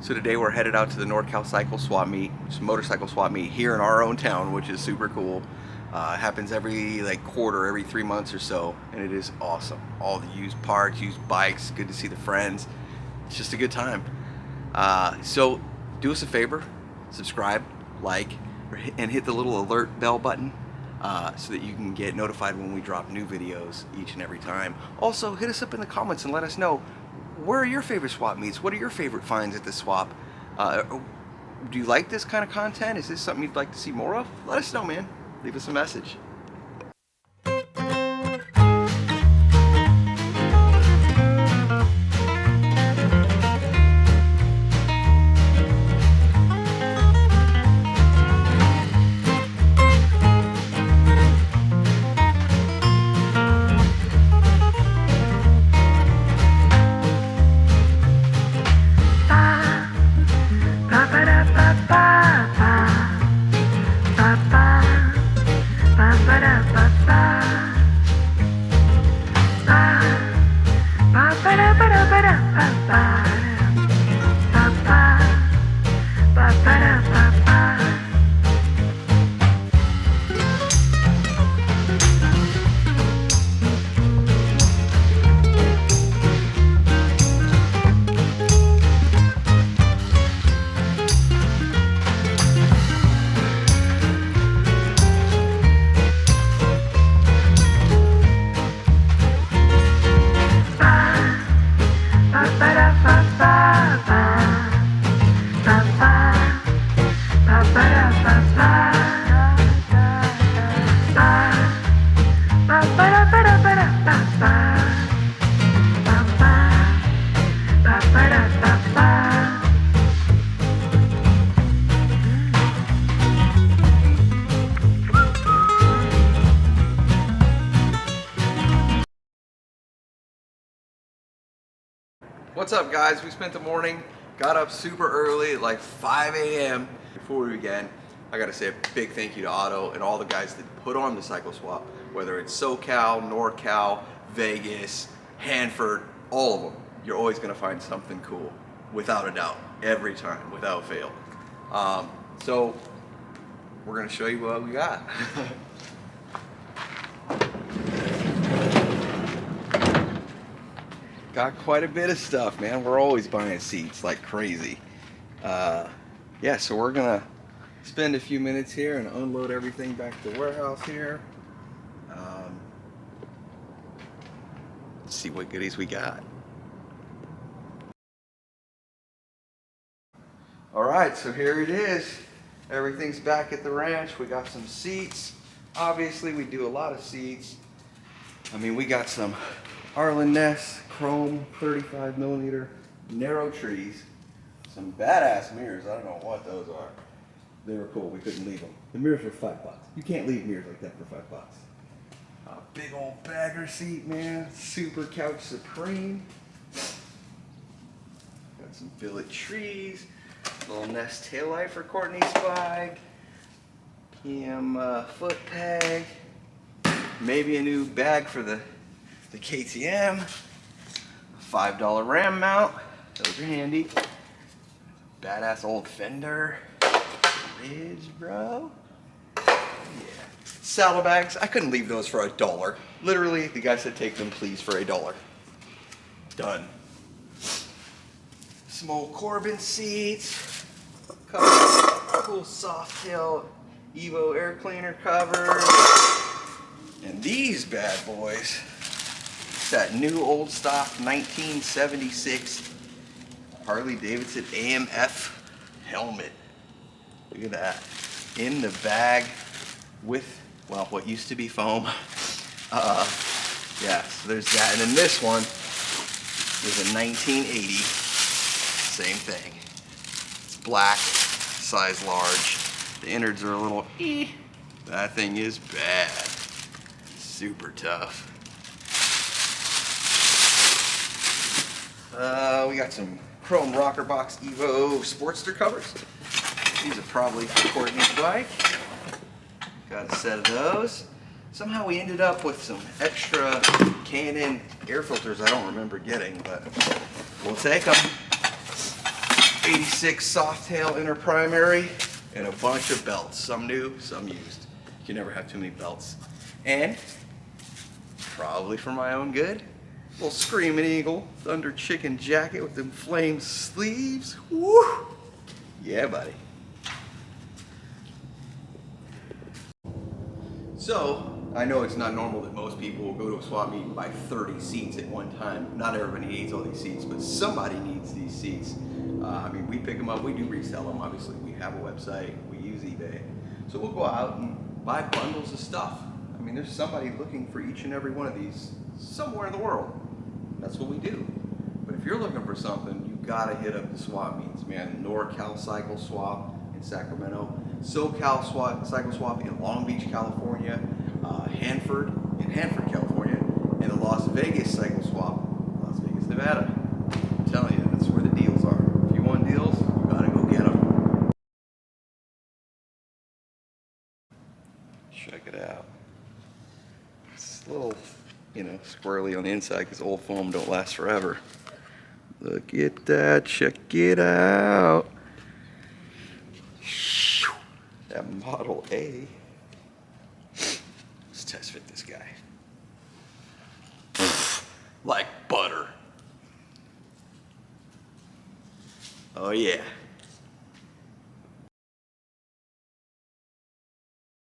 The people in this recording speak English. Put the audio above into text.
So today we're headed out to the NorCal Cycle Swap meet, which is a motorcycle swap meet here in our own town, which is super cool. It happens every quarter, every 3 months or so, and it is awesome. All the used parts, used bikes, good to see the friends. It's just a good time. So do us a favor, subscribe, like, and hit the little alert bell button so that you can get notified when we drop new videos each and every time. Also, hit us up in the comments and let us know, where are your favorite swap meets? What are your favorite finds at the swap? Do you like this kind of content? Is this something you'd like to see more of? Let us know, man. Leave us a message. What's up, guys? We spent the morning, got up super early at like 5 a.m. Before we began, I gotta say a big thank you to Otto and all the guys that put on the Cycle Swap, whether it's SoCal, NorCal, Vegas, Hanford, all of them. You're always gonna find something cool, without a doubt, every time, without fail. So we're gonna show you what we got. Got quite a bit of stuff, man. We're always buying seats like crazy. Yeah, so we're gonna spend a few minutes here and unload everything back to the warehouse here. Let's see what goodies we got. All right, so here it is. Everything's back at the ranch. We got some seats. Obviously, we do a lot of seats. I mean, we got some Arlen Ness chrome 35mm narrow trees, some badass mirrors. I don't know what those are. They were cool. We couldn't leave them. The mirrors were $5. You can't leave mirrors like that for $5. A big old bagger seat, man. Super couch supreme. Got some billet trees. Little Ness taillight for Courtney's bike. PM foot peg. Maybe a new bag for the KTM. $5 ram mount, those are handy. Badass old fender. Ridge, bro. Yeah. Saddlebags, I couldn't leave those for $1. Literally, the guy said take them please for $1. Done. Some old Corbin seats. Cool soft tail Evo air cleaner covers. And these bad boys. That new old stock 1976 Harley Davidson AMF helmet. Look at that. In the bag with, well, what used to be foam. Yeah, so there's that. And then this one is a 1980. Same thing. It's black, size large. The innards are a little That thing is bad. Super tough. We got some chrome rocker box Evo Sportster covers. These are probably for Courtney's bike. Got a set of those. Somehow we ended up with some extra K&N air filters I don't remember getting, but we'll take them. '86 Softail inner primary, and a bunch of belts. Some new, some used. You can never have too many belts. And, probably for my own good, little Screaming Eagle Thunder Chicken jacket with them flame sleeves. Woo! Yeah, buddy. So, I know it's not normal that most people will go to a swap meet and buy 30 seats at one time. Not everybody needs all these seats, but somebody needs these seats. I mean, we pick them up, we do resell them, obviously. We have a website, we use eBay. So we'll go out and buy bundles of stuff. I mean, there's somebody looking for each and every one of these somewhere in the world. That's what we do. But if you're looking for something, you gotta hit up the swap meets, man. NorCal Cycle Swap in Sacramento, SoCal Cycle Swap in Long Beach, California, Hanford in Hanford, California, and the Las Vegas Cycle Swap, Las Vegas, Nevada. I'm telling you, that's where the deals are. If you want deals, you gotta go get them. Check it out. It's a little, squirrely on the inside because old foam don't last forever. Look at that, check it out. That Model A. Let's test fit this guy. Like butter. Oh yeah.